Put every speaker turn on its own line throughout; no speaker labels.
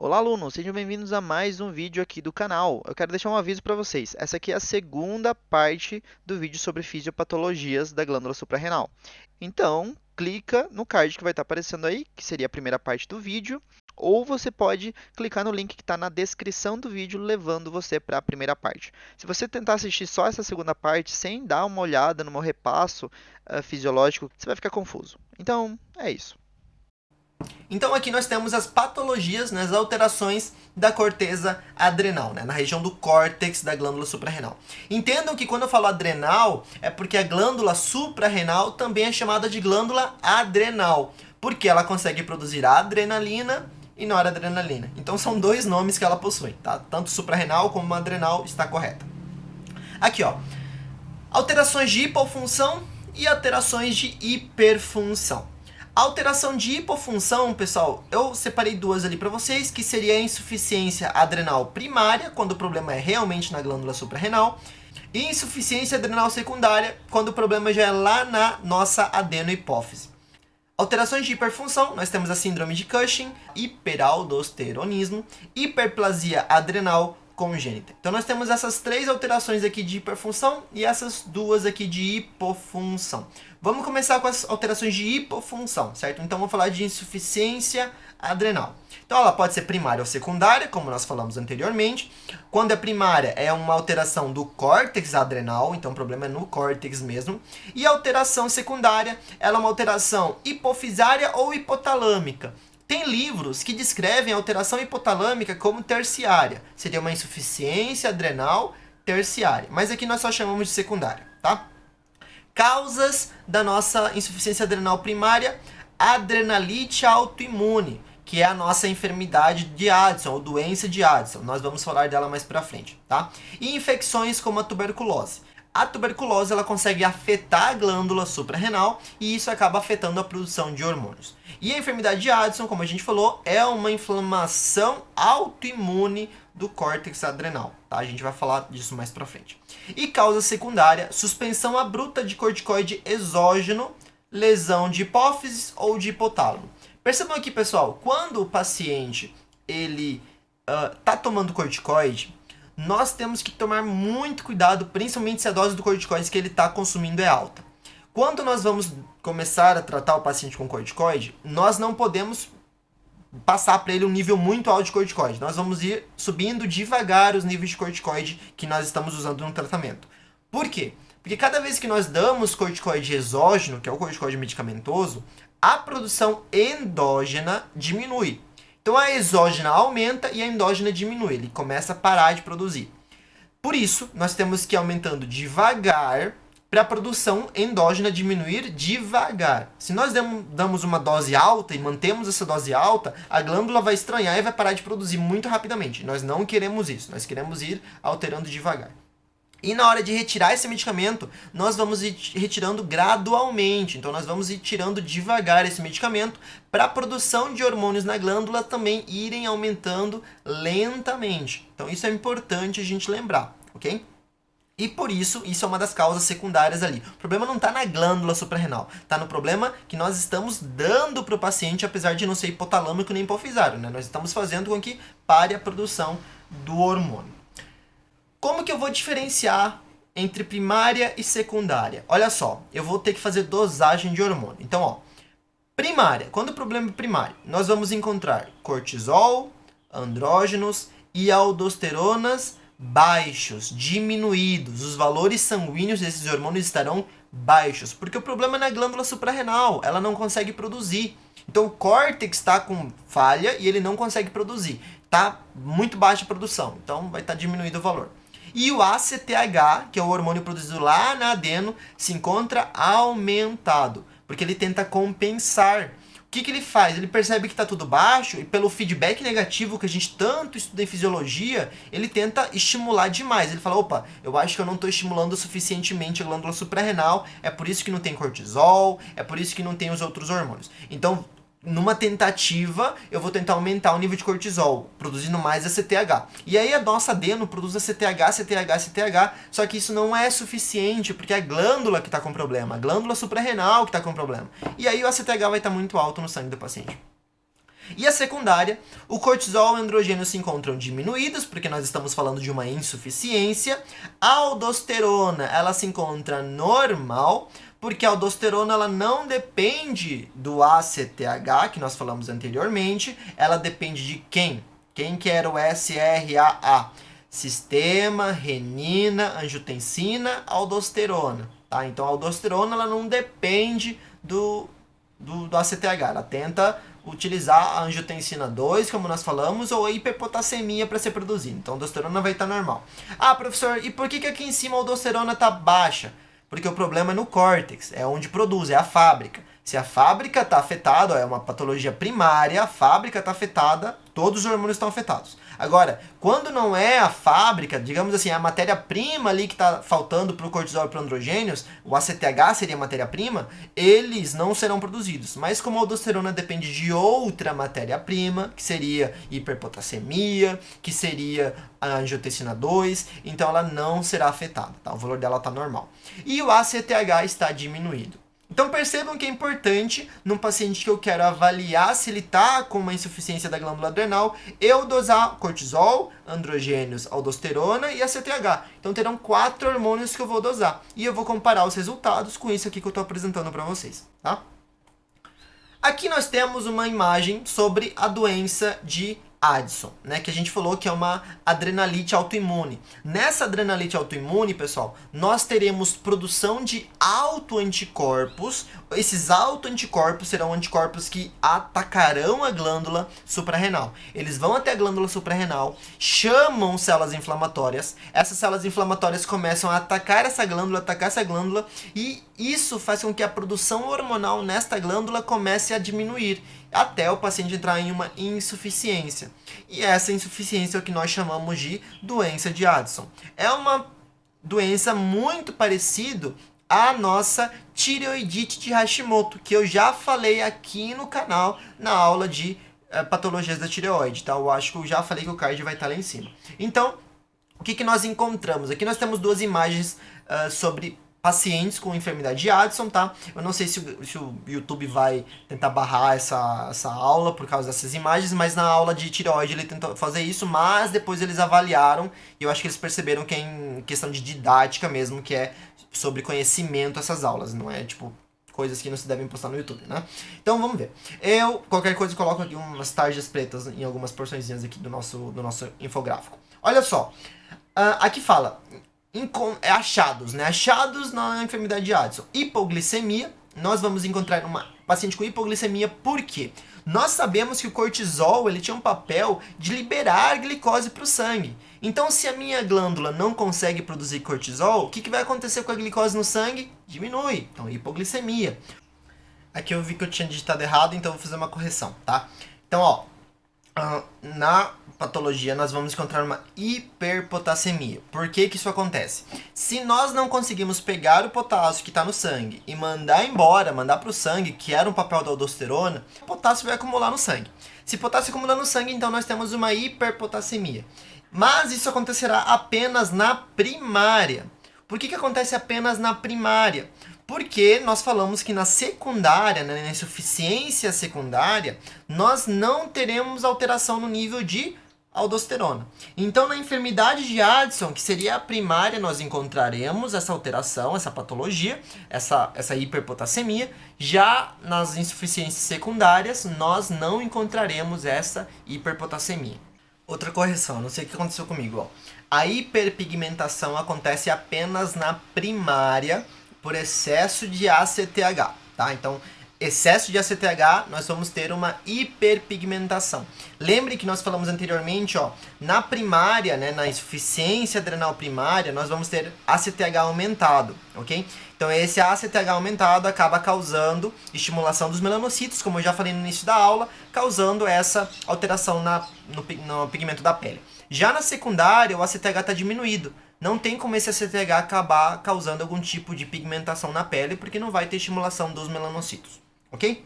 Olá, alunos! Sejam bem-vindos a mais um vídeo aqui do canal. Eu quero deixar um aviso para vocês. Essa aqui é a segunda parte do vídeo sobre fisiopatologias da glândula suprarrenal. Então, clica no card que vai estar aparecendo aí, que seria a primeira parte do vídeo, ou você pode clicar no link que está na descrição do vídeo, levando você para a primeira parte. Se você tentar assistir só essa segunda parte, sem dar uma olhada no meu repasso fisiológico, você vai ficar confuso. Então, é isso.
Então aqui nós temos as patologias, né, as alterações da corteza adrenal, né, na região do córtex da glândula suprarrenal. Entendam que quando eu falo adrenal, é porque a glândula suprarrenal também é chamada de glândula adrenal, porque ela consegue produzir a adrenalina e noradrenalina. Então são dois nomes que ela possui, tá? Tanto suprarrenal como adrenal está correta. Aqui, ó, alterações de hipofunção e alterações de hiperfunção. A alteração de hipofunção, pessoal, eu separei duas ali para vocês, que seria a insuficiência adrenal primária, quando o problema é realmente na glândula suprarrenal, e insuficiência adrenal secundária, quando o problema já é lá na nossa adenohipófise. Alterações de hiperfunção, nós temos a síndrome de Cushing, hiperaldosteronismo, hiperplasia adrenal congênita. Então nós temos essas três alterações aqui de hiperfunção e essas duas aqui de hipofunção. Vamos começar com as alterações de hipofunção, certo? Então vamos falar de insuficiência adrenal. Então ela pode ser primária ou secundária, como nós falamos anteriormente. Quando é primária, é uma alteração do córtex adrenal, então o problema é no córtex mesmo. E a alteração secundária, ela é uma alteração hipofisária ou hipotalâmica. Tem livros que descrevem a alteração hipotalâmica como terciária. Seria uma insuficiência adrenal terciária. Mas aqui nós só chamamos de secundária, tá? Causas da nossa insuficiência adrenal primária: adrenalite autoimune, que é a nossa enfermidade de Addison, ou doença de Addison. Nós vamos falar dela mais pra frente, tá? E infecções como a tuberculose. A tuberculose ela consegue afetar a glândula suprarrenal e isso acaba afetando a produção de hormônios. E a enfermidade de Addison, como a gente falou, é uma inflamação autoimune do córtex adrenal, tá? A gente vai falar disso mais pra frente. E causa secundária: suspensão abrupta de corticoide exógeno, lesão de hipófise ou de hipotálamo. Percebam aqui, pessoal, quando o paciente ele tá tomando corticoide, nós temos que tomar muito cuidado, principalmente se a dose do corticoide que ele está consumindo é alta. Quando nós vamos começar a tratar o paciente com corticoide, nós não podemos passar para ele um nível muito alto de corticoide. Nós vamos ir subindo devagar os níveis de corticoide que nós estamos usando no tratamento. Por quê? Porque cada vez que nós damos corticoide exógeno, que é o corticoide medicamentoso, a produção endógena diminui. Então a exógena aumenta e a endógena diminui, ele começa a parar de produzir. Por isso, nós temos que ir aumentando devagar para a produção endógena diminuir devagar. Se nós damos uma dose alta e mantemos essa dose alta, a glândula vai estranhar e vai parar de produzir muito rapidamente. Nós não queremos isso, nós queremos ir alterando devagar. E na hora de retirar esse medicamento, nós vamos ir retirando gradualmente. Então nós vamos ir tirando devagar esse medicamento para a produção de hormônios na glândula também irem aumentando lentamente. Então isso é importante a gente lembrar, ok? E por isso, isso é uma das causas secundárias ali. O problema não está na glândula suprarrenal, está no problema que nós estamos dando para o paciente, apesar de não ser hipotalâmico nem hipofisário, né? Nós estamos fazendo com que pare a produção do hormônio. Como que eu vou diferenciar entre primária e secundária? Olha só, eu vou ter que fazer dosagem de hormônio. Então, ó, primária, quando o problema é primário, nós vamos encontrar cortisol, andrógenos e aldosteronas baixos, diminuídos. Os valores sanguíneos desses hormônios estarão baixos, porque o problema é na glândula suprarrenal, ela não consegue produzir. Então o córtex está com falha e ele não consegue produzir. Está muito baixa a produção, então vai estar diminuído o valor. E o ACTH, que é o hormônio produzido lá na adeno, se encontra aumentado, porque ele tenta compensar. O que ele faz? Ele percebe que está tudo baixo e pelo feedback negativo que a gente tanto estuda em fisiologia, ele tenta estimular demais. Ele fala, opa, eu acho que eu não estou estimulando suficientemente a glândula suprarrenal, é por isso que não tem cortisol, é por isso que não tem os outros hormônios. Então, numa tentativa, eu vou tentar aumentar o nível de cortisol, produzindo mais ACTH. E aí a nossa adeno produz ACTH, ACTH, ACTH, só que isso não é suficiente, porque é a glândula que está com problema, a glândula suprarrenal que está com problema. E aí o ACTH vai estar muito alto no sangue do paciente. E a secundária, o cortisol e o androgênio se encontram diminuídos, porque nós estamos falando de uma insuficiência. A aldosterona, ela se encontra normal, porque a aldosterona ela não depende do ACTH, que nós falamos anteriormente, ela depende de quem? Quem que era o SRAA? Sistema, renina, angiotensina, aldosterona. Tá? Então a aldosterona ela não depende do ACTH, ela tenta utilizar a angiotensina 2, como nós falamos, ou a hiperpotassemia para ser produzida. Então a aldosterona vai estar normal. Ah, professor, e por que aqui em cima a aldosterona está baixa? Porque o problema é no córtex, é onde produz, é a fábrica. Se a fábrica está afetada, é uma patologia primária, a fábrica está afetada, todos os hormônios estão afetados. Agora, quando não é a fábrica, digamos assim, a matéria-prima ali que está faltando para o cortisol e para os androgênios, o ACTH seria a matéria-prima, eles não serão produzidos. Mas como a aldosterona depende de outra matéria-prima, que seria hiperpotassemia, que seria a angiotensina 2, então ela não será afetada, tá? O valor dela está normal. E o ACTH está diminuído. Então percebam que é importante, num paciente que eu quero avaliar se ele está com uma insuficiência da glândula adrenal, eu dosar cortisol, androgênios, aldosterona e ACTH. Então terão 4 hormônios que eu vou dosar. E eu vou comparar os resultados com isso aqui que eu estou apresentando para vocês. Tá? Aqui nós temos uma imagem sobre a doença de Addison, né, que a gente falou que é uma adrenalite autoimune. Nessa adrenalite autoimune, pessoal, nós teremos produção de autoanticorpos. Esses autoanticorpos serão anticorpos que atacarão a glândula suprarrenal. Eles vão até a glândula suprarrenal, chamam células inflamatórias. Essas células inflamatórias começam a atacar essa glândula, e isso faz com que a produção hormonal nesta glândula comece a diminuir, até o paciente entrar em uma insuficiência. E essa insuficiência é o que nós chamamos de doença de Addison. É uma doença muito parecida à nossa tireoidite de Hashimoto, que eu já falei aqui no canal na aula de patologias da tireoide. Tá? Eu acho que eu já falei que o card vai estar lá em cima. Então, o que nós encontramos? Aqui nós temos 2 imagens sobre pacientes com enfermidade de Addison, tá? Eu não sei se o YouTube vai tentar barrar essa aula por causa dessas imagens, mas na aula de tireoide ele tentou fazer isso, mas depois eles avaliaram e eu acho que eles perceberam que é em questão de didática mesmo, que é sobre conhecimento essas aulas, não é tipo coisas que não se devem postar no YouTube, né? Então vamos ver. Qualquer coisa, coloco aqui umas tarjas pretas em algumas porçõezinhas aqui do nosso infográfico. Olha só, aqui fala achados, né? Achados na enfermidade de Addison. Hipoglicemia, nós vamos encontrar uma paciente com hipoglicemia, por quê? Nós sabemos que o cortisol ele tinha um papel de liberar glicose para o sangue. Então, se a minha glândula não consegue produzir cortisol, o que vai acontecer com a glicose no sangue? Diminui. Então, hipoglicemia. Aqui eu vi que eu tinha digitado errado, então eu vou fazer uma correção, tá? Então, ó, na patologia nós vamos encontrar uma hiperpotassemia. Por que isso acontece? Se nós não conseguimos pegar o potássio que está no sangue e mandar embora, mandar para o sangue, que era um papel da aldosterona, o potássio vai acumular no sangue. Se o potássio acumular no sangue, então nós temos uma hiperpotassemia. Mas isso acontecerá apenas na primária. Por que acontece apenas na primária? Porque nós falamos que na secundária, né, na insuficiência secundária, nós não teremos alteração no nível de aldosterona. Então, na enfermidade de Addison, que seria a primária, nós encontraremos essa alteração, essa patologia, essa hiperpotassemia. Já nas insuficiências secundárias, nós não encontraremos essa hiperpotassemia. Outra correção, não sei o que aconteceu comigo. Ó. A hiperpigmentação acontece apenas na primária, por excesso de ACTH, tá? Então, excesso de ACTH, nós vamos ter uma hiperpigmentação. Lembre que nós falamos anteriormente, ó, na primária, né, na insuficiência adrenal primária, nós vamos ter ACTH aumentado, ok? Então, esse ACTH aumentado acaba causando estimulação dos melanocitos, como eu já falei no início da aula, causando essa alteração no pigmento da pele. Já na secundária, o ACTH está diminuído. Não tem como esse ACTH acabar causando algum tipo de pigmentação na pele, porque não vai ter estimulação dos melanocitos, ok?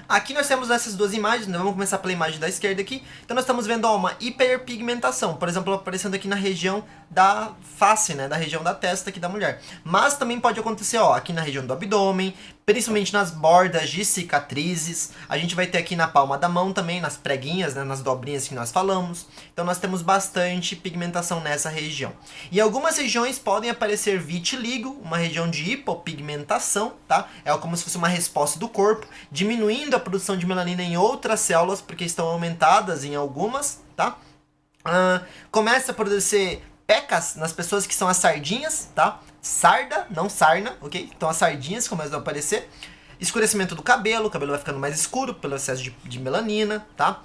Aqui nós temos essas 2 imagens, né? Vamos começar pela imagem da esquerda aqui. Então nós estamos vendo ó, uma hiperpigmentação, por exemplo, aparecendo aqui na região da face, né? Da região da testa aqui da mulher. Mas também pode acontecer ó, aqui na região do abdômen, principalmente nas bordas de cicatrizes. A gente vai ter aqui na palma da mão também, nas preguinhas, né, nas dobrinhas que nós falamos. Então nós temos bastante pigmentação nessa região. Em algumas regiões podem aparecer vitiligo, uma região de hipopigmentação, tá? É como se fosse uma resposta do corpo, diminuindo a produção de melanina em outras células, porque estão aumentadas em algumas, tá? Começa a produzir pecas nas pessoas que são as sardinhas, tá? Sarda, não sarna, ok? Então as sardinhas começam a aparecer. Escurecimento do cabelo, o cabelo vai ficando mais escuro pelo excesso de melanina, tá?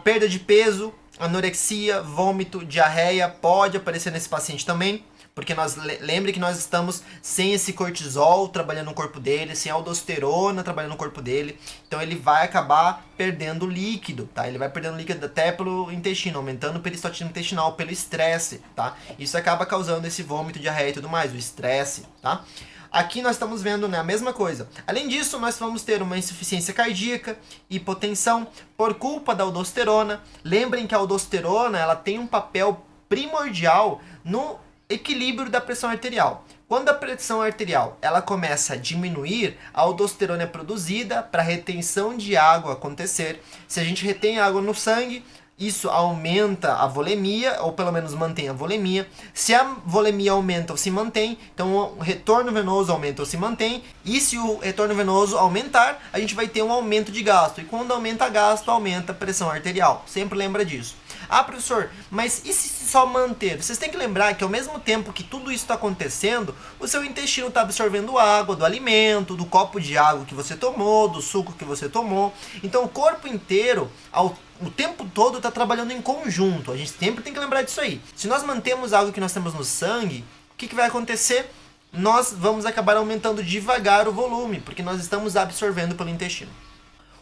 Perda de peso, anorexia, vômito, diarreia, pode aparecer nesse paciente também. Porque lembre que nós estamos sem esse cortisol trabalhando no corpo dele, sem aldosterona trabalhando no corpo dele. Então ele vai acabar perdendo líquido, tá? Ele vai perdendo líquido até pelo intestino, aumentando o peristaltismo intestinal, pelo estresse, tá? Isso acaba causando esse vômito, diarreia e tudo mais, o estresse, tá? Aqui nós estamos vendo, né, a mesma coisa. Além disso, nós vamos ter uma insuficiência cardíaca, hipotensão, por culpa da aldosterona. Lembrem que a aldosterona ela tem um papel primordial no equilíbrio da pressão arterial. Quando a pressão arterial ela começa a diminuir, a aldosterona é produzida para a retenção de água acontecer. Se a gente retém água no sangue, isso aumenta a volemia, ou pelo menos mantém a volemia. Se a volemia aumenta ou se mantém, então o retorno venoso aumenta ou se mantém. E se o retorno venoso aumentar, a gente vai ter um aumento de gasto. E quando aumenta gasto, aumenta a pressão arterial. Sempre lembra disso. Ah, professor, mas e se só manter? Vocês têm que lembrar que ao mesmo tempo que tudo isso está acontecendo, o seu intestino está absorvendo água do alimento, do copo de água que você tomou, do suco que você tomou. Então o corpo inteiro, o tempo todo está trabalhando em conjunto. A gente sempre tem que lembrar disso aí. Se nós mantemos algo que nós temos no sangue, o que vai acontecer? Nós vamos acabar aumentando devagar o volume, porque nós estamos absorvendo pelo intestino.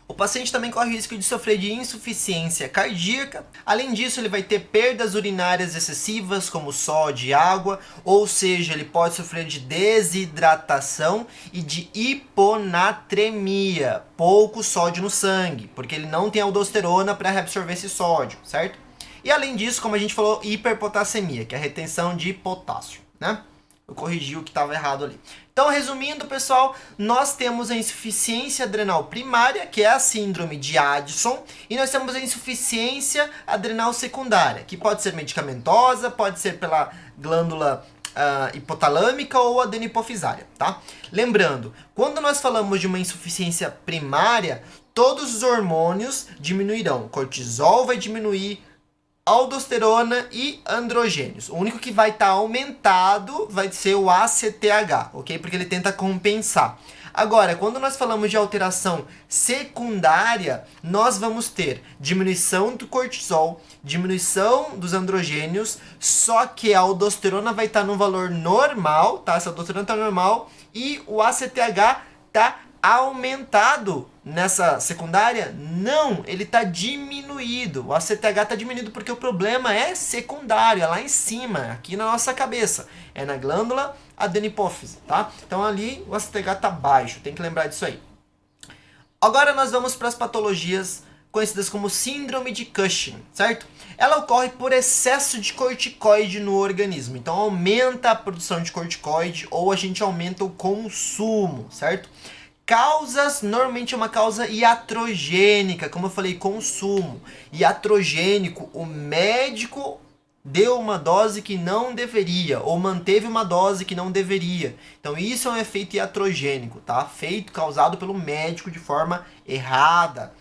O paciente também corre o risco de sofrer de insuficiência cardíaca. Além disso, ele vai ter perdas urinárias excessivas, como sódio e água, ou seja, ele pode sofrer de desidratação e de hiponatremia, pouco sódio no sangue, porque ele não tem aldosterona para reabsorver esse sódio, certo? E além disso, como a gente falou, hiperpotassemia, que é a retenção de potássio, né? Eu corrigi o que estava errado ali. Então, resumindo, pessoal, nós temos a insuficiência adrenal primária, que é a síndrome de Addison, e nós temos a insuficiência adrenal secundária, que pode ser medicamentosa, pode ser pela glândula hipotalâmica ou adenohipofisária, tá? Lembrando, quando nós falamos de uma insuficiência primária, todos os hormônios diminuirão. Cortisol vai diminuir, aldosterona e androgênios. O único que vai estar aumentado vai ser o ACTH, ok? Porque ele tenta compensar. Agora, quando nós falamos de alteração secundária, nós vamos ter diminuição do cortisol, diminuição dos androgênios, só que a aldosterona vai estar no valor normal, tá? Essa aldosterona está normal e o ACTH está aumentado nessa secundária? Não, ele está diminuído. O ACTH está diminuído porque o problema é secundário, é lá em cima, aqui na nossa cabeça. É na glândula adenipófise, tá? Então ali o ACTH está baixo, tem que lembrar disso aí. Agora nós vamos para as patologias conhecidas como síndrome de Cushing, certo? Ela ocorre por excesso de corticoide no organismo. Então aumenta a produção de corticoide ou a gente aumenta o consumo, certo? Causas, normalmente é uma causa iatrogênica, como eu falei, consumo. Iatrogênico, o médico deu uma dose que não deveria, ou manteve uma dose que não deveria. Então isso é um efeito iatrogênico, tá? Causado pelo médico de forma errada.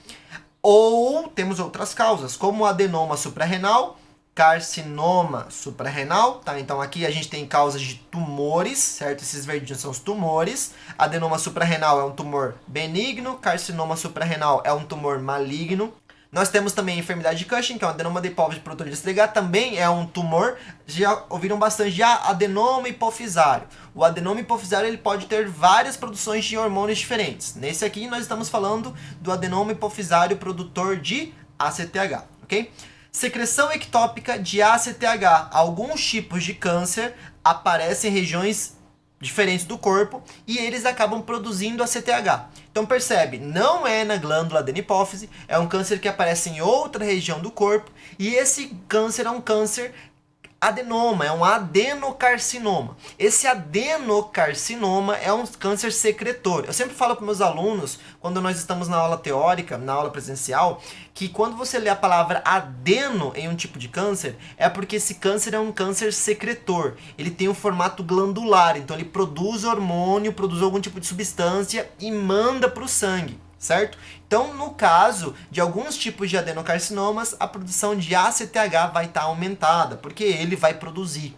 Ou temos outras causas, como o adenoma suprarrenal, carcinoma suprarrenal, tá? Então aqui a gente tem causas de tumores, certo? Esses verdinhos são os tumores. Adenoma suprarrenal é um tumor benigno, carcinoma suprarrenal é um tumor maligno. Nós temos também a enfermidade de Cushing, que é um adenoma da hipófise produtor de STH, também é um tumor. Já ouviram bastante de adenoma hipofisário. O adenoma hipofisário ele pode ter várias produções de hormônios diferentes. Nesse aqui nós estamos falando do adenoma hipofisário produtor de ACTH, ok? Secreção ectópica de ACTH. Alguns tipos de câncer aparecem em regiões diferentes do corpo e eles acabam produzindo ACTH. Então percebe, não é na glândula adenipófise, é um câncer que aparece em outra região do corpo e esse câncer é um câncer adenoma, é um adenocarcinoma. Esse adenocarcinoma é um câncer secretor. Eu sempre falo para meus alunos, quando nós estamos na aula teórica, na aula presencial, que quando você lê a palavra adeno em um tipo de câncer, é porque esse câncer é um câncer secretor. Ele tem um formato glandular, então ele produz hormônio, produz algum tipo de substância e manda para o sangue, certo? Então, no caso de alguns tipos de adenocarcinomas, a produção de ACTH vai estar aumentada, porque ele vai produzir.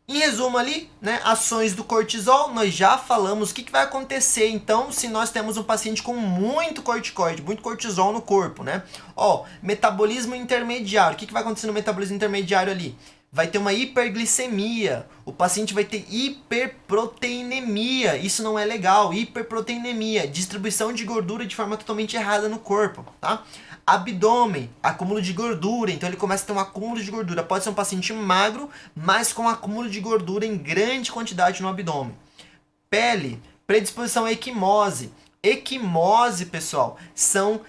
Em resumo ali, né, ações do cortisol, nós já falamos o que vai acontecer então se nós temos um paciente com muito corticoide, muito cortisol no corpo, né? Ó, metabolismo intermediário, o que vai acontecer no metabolismo intermediário ali? Vai ter uma hiperglicemia, o paciente vai ter hiperproteinemia, isso não é legal, hiperproteinemia, distribuição de gordura de forma totalmente errada no corpo, tá? Abdômen, acúmulo de gordura, então ele começa a ter um acúmulo de gordura, pode ser um paciente magro, mas com acúmulo de gordura em grande quantidade no abdômen. Pele, predisposição à equimose. Equimose, pessoal, são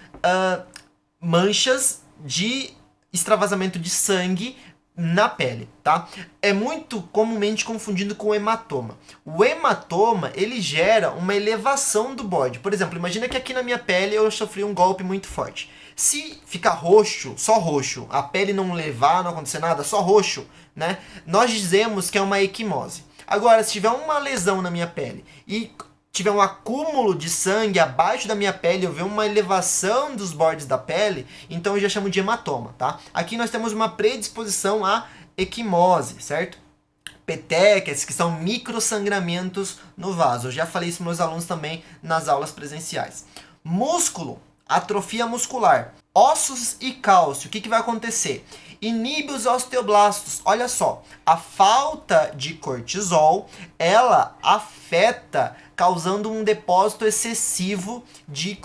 manchas de extravasamento de sangue na pele, tá? É muito comumente confundido com hematoma. O hematoma, ele gera uma elevação do bode. Por exemplo, imagina que aqui na minha pele eu sofri um golpe muito forte. Se ficar roxo, só roxo, a pele não levar, não acontecer nada, só roxo, né? Nós dizemos que é uma equimose. Agora, se tiver uma lesão na minha pele e tiver um acúmulo de sangue abaixo da minha pele, eu ver uma elevação dos bordes da pele, então eu já chamo de hematoma, tá? Aqui nós temos uma predisposição à equimose, certo? Petequias, que são microsangramentos no vaso. Eu já falei isso para meus alunos também nas aulas presenciais. Músculo, atrofia muscular. Ossos e cálcio, o que vai acontecer? Inibe os osteoblastos. Olha só, a falta de cortisol, ela afeta, causando um depósito excessivo de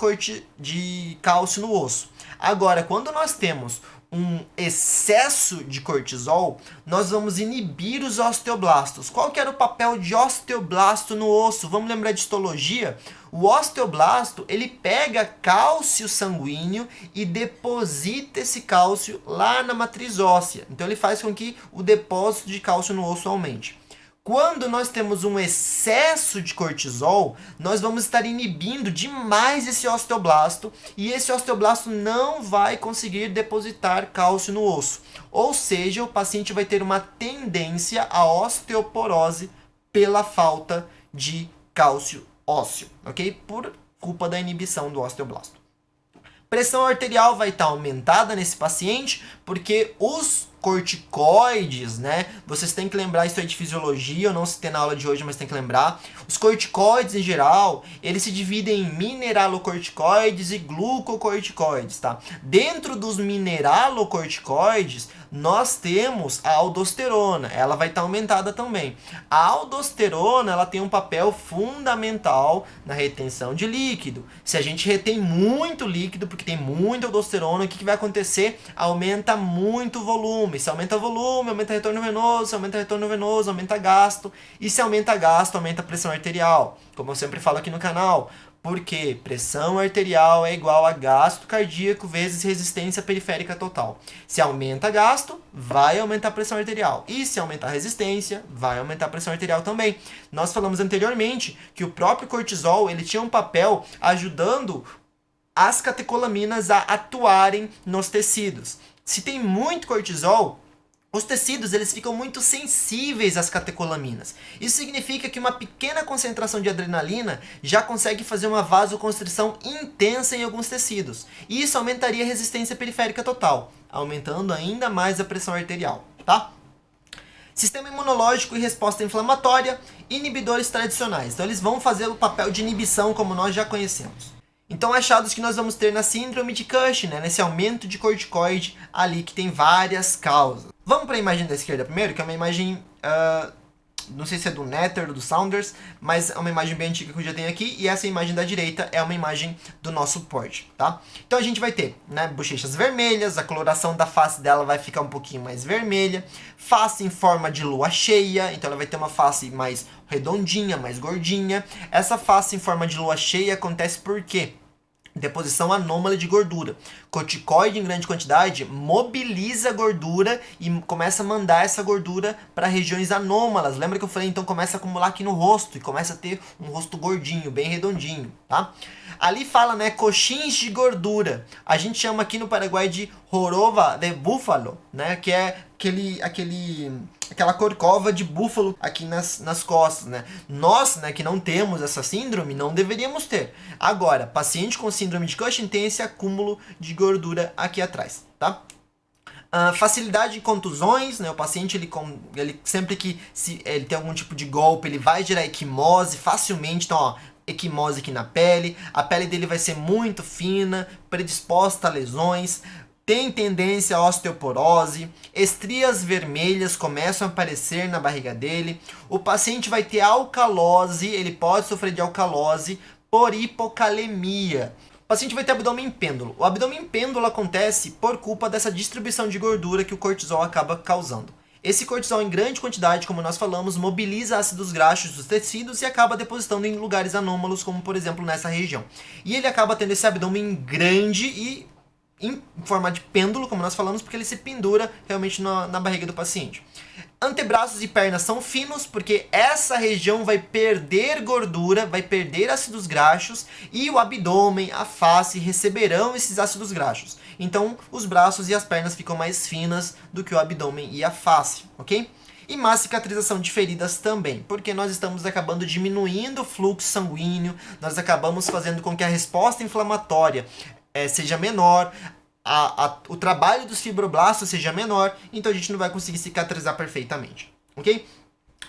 cálcio no osso. Agora, quando nós temos um excesso de cortisol, nós vamos inibir os osteoblastos. Qual que era o papel de osteoblasto no osso? Vamos lembrar de histologia? O osteoblasto, ele pega cálcio sanguíneo e deposita esse cálcio lá na matriz óssea. Então ele faz com que o depósito de cálcio no osso aumente. Quando nós temos um excesso de cortisol, nós vamos estar inibindo demais esse osteoblasto e esse osteoblasto não vai conseguir depositar cálcio no osso. Ou seja, o paciente vai ter uma tendência à osteoporose pela falta de cálcio ósseo, ok? Por culpa da inibição do osteoblasto. Pressão arterial vai estar aumentada nesse paciente porque os corticoides, né? Vocês têm que lembrar isso aí de fisiologia, eu não citei na aula de hoje, mas tem que lembrar. Os corticoides em geral, eles se dividem em mineralocorticoides e glucocorticoides, tá? Dentro dos mineralocorticoides, nós temos a aldosterona, ela vai estar aumentada também. A aldosterona, ela tem um papel fundamental na retenção de líquido. Se a gente retém muito líquido, porque tem muita aldosterona, o que vai acontecer? Aumenta muito o volume. Se aumenta o volume, aumenta o retorno venoso, se aumenta o retorno venoso, aumenta gasto. E se aumenta gasto, aumenta a pressão arterial. Como eu sempre falo aqui no canal. Porque pressão arterial é igual a gasto cardíaco vezes resistência periférica total. Se aumenta gasto, vai aumentar a pressão arterial. E se aumentar a resistência, vai aumentar a pressão arterial também. Nós falamos anteriormente que o próprio cortisol ele tinha um papel ajudando as catecolaminas a atuarem nos tecidos. Se tem muito cortisol, os tecidos eles ficam muito sensíveis às catecolaminas. Isso significa que uma pequena concentração de adrenalina já consegue fazer uma vasoconstrição intensa em alguns tecidos. E isso aumentaria a resistência periférica total, aumentando ainda mais a pressão arterial, tá? Sistema imunológico e resposta inflamatória, inibidores tradicionais. Então eles vão fazer o papel de inibição como nós já conhecemos. Então, achados que nós vamos ter na síndrome de Cushing, né? Nesse aumento de corticoide ali, que tem várias causas. Vamos para a imagem da esquerda primeiro, que é uma imagem, não sei se é do Netter ou do Saunders, mas é uma imagem bem antiga que eu já tenho aqui, e essa imagem da direita é uma imagem do nosso porte, tá? Então, a gente vai ter, né, bochechas vermelhas, a coloração da face dela vai ficar um pouquinho mais vermelha, face em forma de lua cheia, então ela vai ter uma face mais redondinha, mais gordinha. Essa face em forma de lua cheia acontece por quê? Deposição anômala de gordura. Corticoide em grande quantidade mobiliza a gordura e começa a mandar essa gordura para regiões anômalas. Lembra que eu falei? Então começa a acumular aqui no rosto e começa a ter um rosto gordinho, bem redondinho, tá? Ali fala, né, coxins de gordura. A gente chama aqui no Paraguai de joroba de búfalo, né, que é aquela corcova de búfalo aqui nas costas, né? Nós, né, que não temos essa síndrome, não deveríamos ter. Agora, paciente com síndrome de Cushing tem esse acúmulo de gordura aqui atrás, tá? Facilidade em contusões, né? O paciente, ele sempre que ele tem algum tipo de golpe, ele vai gerar equimose facilmente. Então, ó, equimose aqui na pele. A pele dele vai ser muito fina, predisposta a lesões. Tem tendência à osteoporose, estrias vermelhas começam a aparecer na barriga dele. O paciente vai ter alcalose, ele pode sofrer de alcalose por hipocalemia. O paciente vai ter abdômen em pêndulo. O abdômen em pêndulo acontece por culpa dessa distribuição de gordura que o cortisol acaba causando. Esse cortisol em grande quantidade, como nós falamos, mobiliza ácidos graxos dos tecidos e acaba depositando em lugares anômalos, como por exemplo nessa região. E ele acaba tendo esse abdômen grande e em forma de pêndulo, como nós falamos, porque ele se pendura realmente na barriga do paciente. Antebraços e pernas são finos, porque essa região vai perder gordura, vai perder ácidos graxos, e o abdômen, a face receberão esses ácidos graxos. Então, os braços e as pernas ficam mais finas do que o abdômen e a face, ok? E má cicatrização de feridas também, porque nós estamos acabando diminuindo o fluxo sanguíneo, nós acabamos fazendo com que a resposta inflamatória seja menor, o trabalho dos fibroblastos seja menor, então a gente não vai conseguir cicatrizar perfeitamente, ok?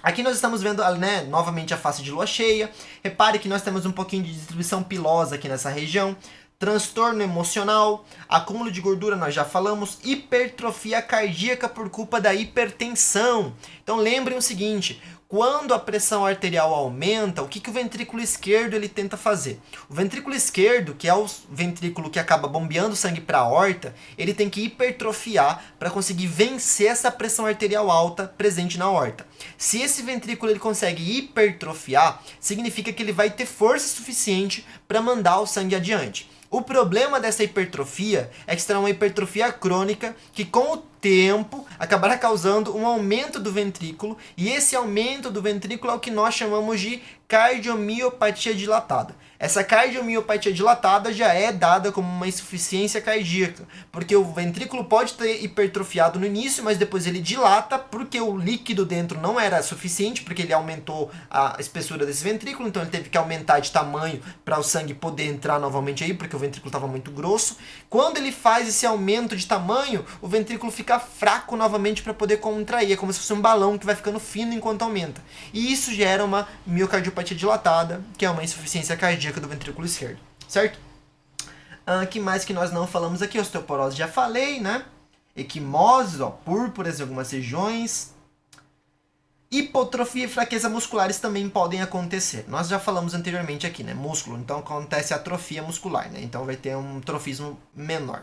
Aqui nós estamos vendo, né, novamente a face de lua cheia. Repare que nós temos um pouquinho de distribuição pilosa aqui nessa região. Transtorno emocional, acúmulo de gordura nós já falamos, hipertrofia cardíaca por culpa da hipertensão. Então lembrem o seguinte, quando a pressão arterial aumenta, o que o ventrículo esquerdo ele tenta fazer? O ventrículo esquerdo, que é o ventrículo que acaba bombeando sangue para a aorta, ele tem que hipertrofiar para conseguir vencer essa pressão arterial alta presente na aorta. Se esse ventrículo ele consegue hipertrofiar, significa que ele vai ter força suficiente para mandar o sangue adiante. O problema dessa hipertrofia é que será uma hipertrofia crônica que com o tempo acabará causando um aumento do ventrículo, e esse aumento do ventrículo é o que nós chamamos de cardiomiopatia dilatada. Essa cardiomiopatia dilatada já é dada como uma insuficiência cardíaca, porque o ventrículo pode ter hipertrofiado no início, mas depois ele dilata porque o líquido dentro não era suficiente, porque ele aumentou a espessura desse ventrículo, então ele teve que aumentar de tamanho para o sangue poder entrar novamente aí, porque o ventrículo estava muito grosso. Quando ele faz esse aumento de tamanho, o ventrículo fica fraco novamente para poder contrair, é como se fosse um balão que vai ficando fino enquanto aumenta. E isso gera uma miocardiopatia dilatada, que é uma insuficiência cardíaca do ventrículo esquerdo, certo? Que mais que nós não falamos aqui? Osteoporose já falei, né? Equimoses, ó, púrpuras em algumas regiões. Hipotrofia e fraqueza musculares também podem acontecer. Nós já falamos anteriormente aqui, né? Músculo, então acontece atrofia muscular, né? Então vai ter um trofismo menor.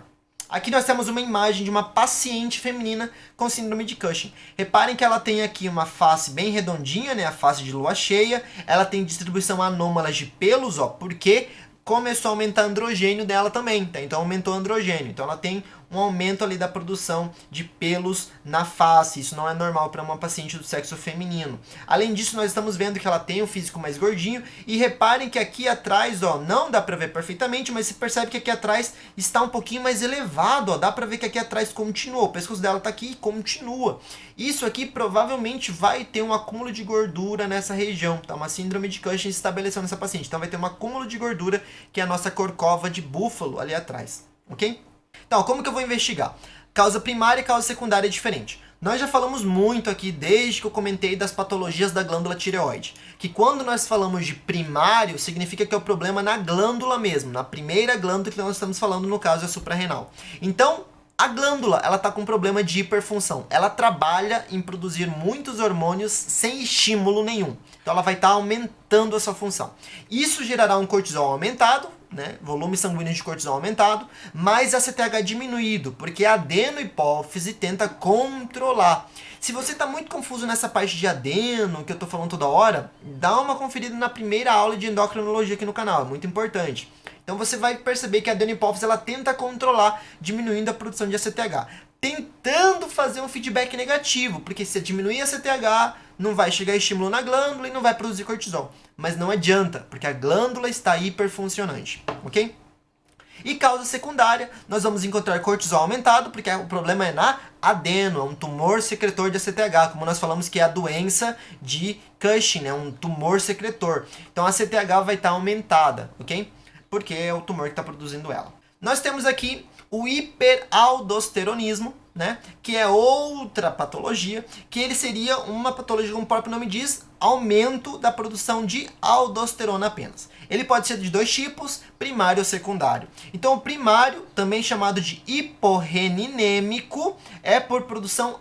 Aqui nós temos uma imagem de uma paciente feminina com síndrome de Cushing. Reparem que ela tem aqui uma face bem redondinha, né, a face de lua cheia. Ela tem distribuição anômala de pelos, ó, porque começou a aumentar o androgênio dela também, tá? Então aumentou o androgênio. Então ela tem um aumento ali da produção de pelos na face. Isso não é normal para uma paciente do sexo feminino. Além disso, nós estamos vendo que ela tem um físico mais gordinho. E reparem que aqui atrás, ó, não dá para ver perfeitamente, mas se percebe que aqui atrás está um pouquinho mais elevado, ó. Dá para ver que aqui atrás continua. O pescoço dela está aqui e continua. Isso aqui provavelmente vai ter um acúmulo de gordura nessa região, tá? Uma síndrome de Cushing se estabeleceu nessa paciente. Então vai ter um acúmulo de gordura, que é a nossa corcova de búfalo ali atrás, ok? Então, como que eu vou investigar? Causa primária e causa secundária é diferente. Nós já falamos muito aqui, desde que eu comentei das patologias da glândula tireoide, que quando nós falamos de primário, significa que é o problema na glândula mesmo, na primeira glândula que nós estamos falando, no caso é a suprarrenal. Então, a glândula, ela está com problema de hiperfunção. Ela trabalha em produzir muitos hormônios sem estímulo nenhum. Então ela vai estar aumentando a sua função. Isso gerará um cortisol aumentado, né? Volume sanguíneo de cortisol aumentado, mas a CTH diminuído, porque a adenohipófise tenta controlar. Se você está muito confuso nessa parte de adeno, que eu estou falando toda hora, dá uma conferida na primeira aula de endocrinologia aqui no canal, é muito importante. Então você vai perceber que a adenopófise ela tenta controlar, diminuindo a produção de ACTH, tentando fazer um feedback negativo, porque se diminuir a ACTH, não vai chegar estímulo na glândula e não vai produzir cortisol. Mas não adianta, porque a glândula está hiperfuncionante, ok? E causa secundária, nós vamos encontrar cortisol aumentado, porque o problema é na adeno, é um tumor secretor de ACTH, como nós falamos que é a doença de Cushing, é um tumor secretor. Então a ACTH vai estar aumentada, ok? Porque é o tumor que está produzindo ela. Nós temos aqui o hiperaldosteronismo, né? Que é outra patologia, que ele seria uma patologia, como o próprio nome diz, aumento da produção de aldosterona apenas. Ele pode ser de dois tipos, primário ou secundário. Então o primário, também chamado de hiporreninêmico, é por produção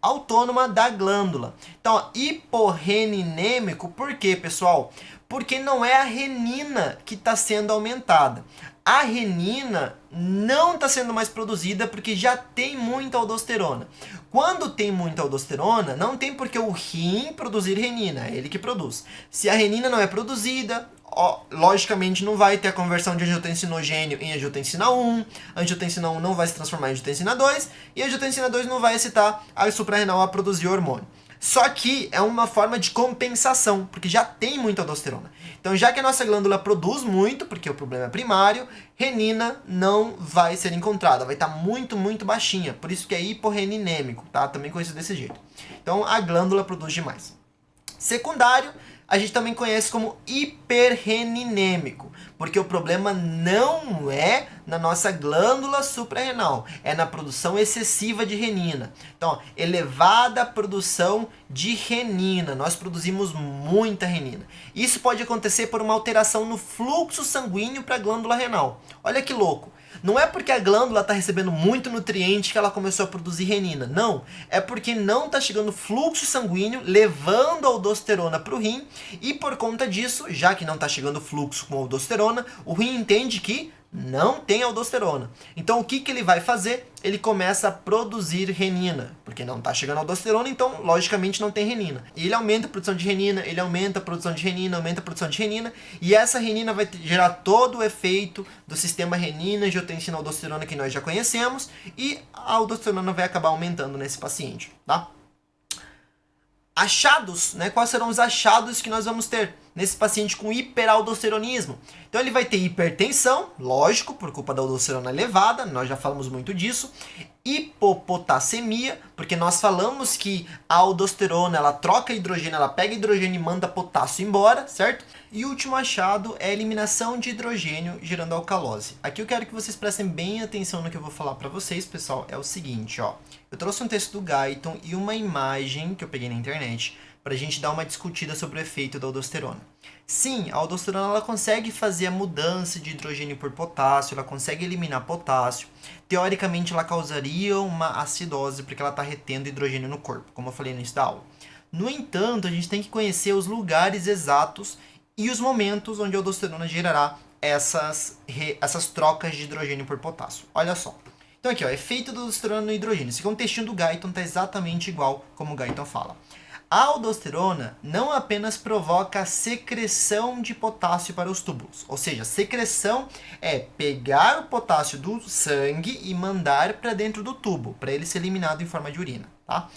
autônoma da glândula. Então, hiporreninêmico, por quê, pessoal? Porque não é a renina que está sendo aumentada. A renina não está sendo mais produzida porque já tem muita aldosterona. Quando tem muita aldosterona, não tem por que o rim produzir renina, é ele que produz. Se a renina não é produzida, logicamente não vai ter a conversão de angiotensinogênio em angiotensina 1, a angiotensina 1 não vai se transformar em angiotensina 2, e a angiotensina 2 não vai excitar a suprarrenal a produzir hormônio. Só que é uma forma de compensação, porque já tem muita aldosterona. Então, já que a nossa glândula produz muito, porque o problema é primário, renina não vai ser encontrada, vai estar muito, muito baixinha. Por isso que é hiporreninêmico, tá? Também conhecido desse jeito. Então, a glândula produz demais. Secundário, a gente também conhece como hiperreninêmico, porque o problema não é na nossa glândula suprarrenal, é na produção excessiva de renina. Então, elevada produção de renina, nós produzimos muita renina. Isso pode acontecer por uma alteração no fluxo sanguíneo para a glândula renal. Olha que louco! Não é porque a glândula está recebendo muito nutriente que ela começou a produzir renina. Não. É porque não está chegando fluxo sanguíneo levando a aldosterona para o rim. E por conta disso, já que não está chegando fluxo com aldosterona, o rim entende que não tem aldosterona. Então o que ele vai fazer? Ele começa a produzir renina, porque não está chegando aldosterona, então logicamente não tem renina. E ele aumenta a produção de renina, ele aumenta a produção de renina, aumenta a produção de renina, e essa renina vai gerar todo o efeito do sistema renina, angiotensina, aldosterona que nós já conhecemos, e a aldosterona vai acabar aumentando nesse paciente, tá? Achados, né? Quais serão os achados que nós vamos ter nesse paciente com hiperaldosteronismo? Então ele vai ter hipertensão, lógico, por culpa da aldosterona elevada, nós já falamos muito disso. Hipopotassemia, porque nós falamos que a aldosterona, ela troca hidrogênio, ela pega hidrogênio e manda potássio embora, certo? E o último achado é a eliminação de hidrogênio gerando alcalose. Aqui eu quero que vocês prestem bem atenção no que eu vou falar para vocês, pessoal. É o seguinte, ó. Eu trouxe um texto do Guyton e uma imagem que eu peguei na internet para a gente dar uma discutida sobre o efeito da aldosterona. Sim, a aldosterona ela consegue fazer a mudança de hidrogênio por potássio, ela consegue eliminar potássio. Teoricamente, ela causaria uma acidose porque ela está retendo hidrogênio no corpo, como eu falei no início da aula. No entanto, a gente tem que conhecer os lugares exatos e os momentos onde a aldosterona gerará essas trocas de hidrogênio por potássio. Olha só. Então aqui, ó, efeito da aldosterona no hidrogênio. Esse aqui é um textinho do Guyton, está exatamente igual como o Guyton fala. A aldosterona não apenas provoca a secreção de potássio para os túbulos, ou seja, secreção é pegar o potássio do sangue e mandar para dentro do tubo, para ele ser eliminado em forma de urina, tá?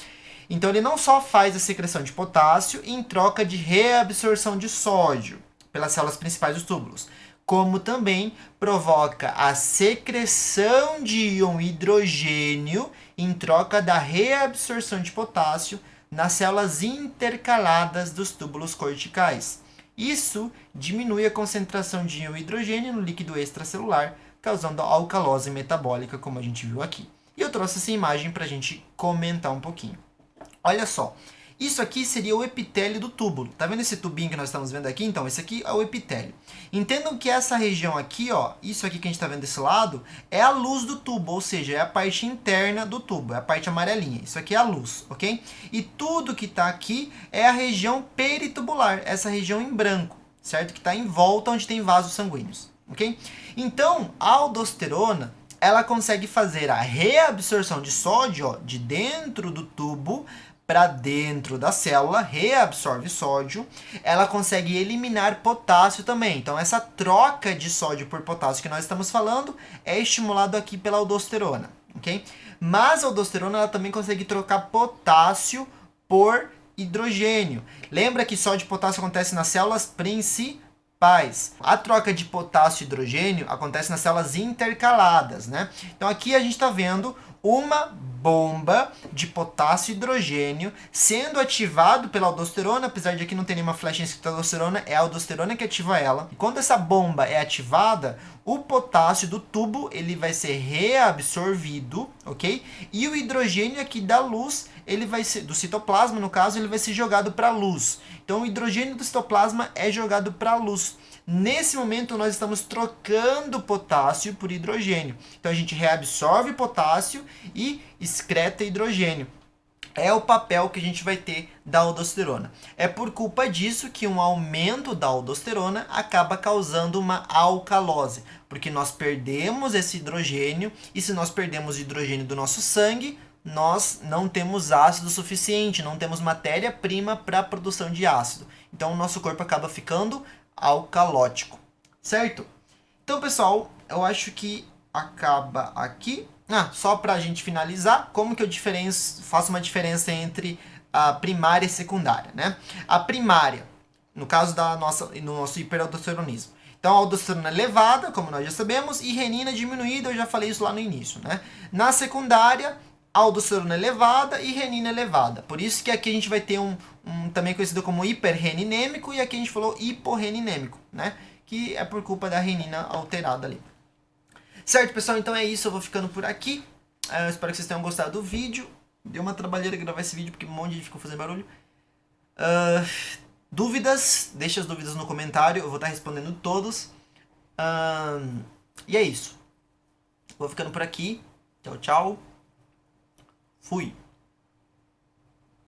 Então ele não só faz a secreção de potássio em troca de reabsorção de sódio pelas células principais dos túbulos, como também provoca a secreção de íon hidrogênio em troca da reabsorção de potássio nas células intercaladas dos túbulos corticais. Isso diminui a concentração de íon hidrogênio no líquido extracelular, causando alcalose metabólica, como a gente viu aqui. E eu trouxe essa imagem para a gente comentar um pouquinho. Olha só, isso aqui seria o epitélio do túbulo. Tá vendo esse tubinho que nós estamos vendo aqui? Então, esse aqui é o epitélio. Entendam que essa região aqui, ó, isso aqui que a gente está vendo desse lado, é a luz do tubo, ou seja, é a parte interna do tubo, é a parte amarelinha. Isso aqui é a luz, ok? E tudo que está aqui é a região peritubular, essa região em branco, certo? Que está em volta onde tem vasos sanguíneos, ok? Então, a aldosterona, ela consegue fazer a reabsorção de sódio, ó, de dentro do tubo, para dentro da célula, reabsorve sódio, ela consegue eliminar potássio também. Então, essa troca de sódio por potássio que nós estamos falando é estimulado aqui pela aldosterona, ok? Mas a aldosterona ela também consegue trocar potássio por hidrogênio. Lembra que sódio e potássio acontece nas células principais. A troca de potássio e hidrogênio acontece nas células intercaladas, né? Então aqui a gente está vendo uma bomba de potássio e hidrogênio sendo ativado pela aldosterona, apesar de aqui não ter nenhuma flechinha escrita aldosterona, é a aldosterona que ativa ela. E quando essa bomba é ativada, o potássio do tubo ele vai ser reabsorvido, ok? E o hidrogênio aqui da luz, ele vai ser do citoplasma, no caso, ele vai ser jogado para a luz. Então o hidrogênio do citoplasma é jogado para a luz. Nesse momento, nós estamos trocando potássio por hidrogênio. Então, a gente reabsorve potássio e excreta hidrogênio. É o papel que a gente vai ter da aldosterona. É por culpa disso que um aumento da aldosterona acaba causando uma alcalose, porque nós perdemos esse hidrogênio, e se nós perdemos o hidrogênio do nosso sangue, nós não temos ácido suficiente, não temos matéria-prima para a produção de ácido. Então, o nosso corpo acaba ficando alcalótico, certo? Então, pessoal, eu acho que acaba aqui. Só para a gente finalizar, como que eu faço uma diferença entre a primária e secundária, né? A primária, no caso no nosso hiperaldosteronismo. Então, a aldosterona elevada, como nós já sabemos, e renina diminuída, eu já falei isso lá no início, né? Na secundária, aldosterona elevada e renina elevada. Por isso que aqui a gente vai ter um também conhecido como hiperreninêmico, e aqui a gente falou hiporreninêmico, né? Que é por culpa da renina alterada ali. Certo, pessoal? Então é isso, eu vou ficando por aqui. Eu espero que vocês tenham gostado do vídeo. Deu uma trabalheira gravar esse vídeo, porque um monte de gente ficou fazendo barulho. Dúvidas? Deixa as dúvidas no comentário, eu vou estar respondendo todos. E é isso. Vou ficando por aqui. Tchau, tchau. Fui.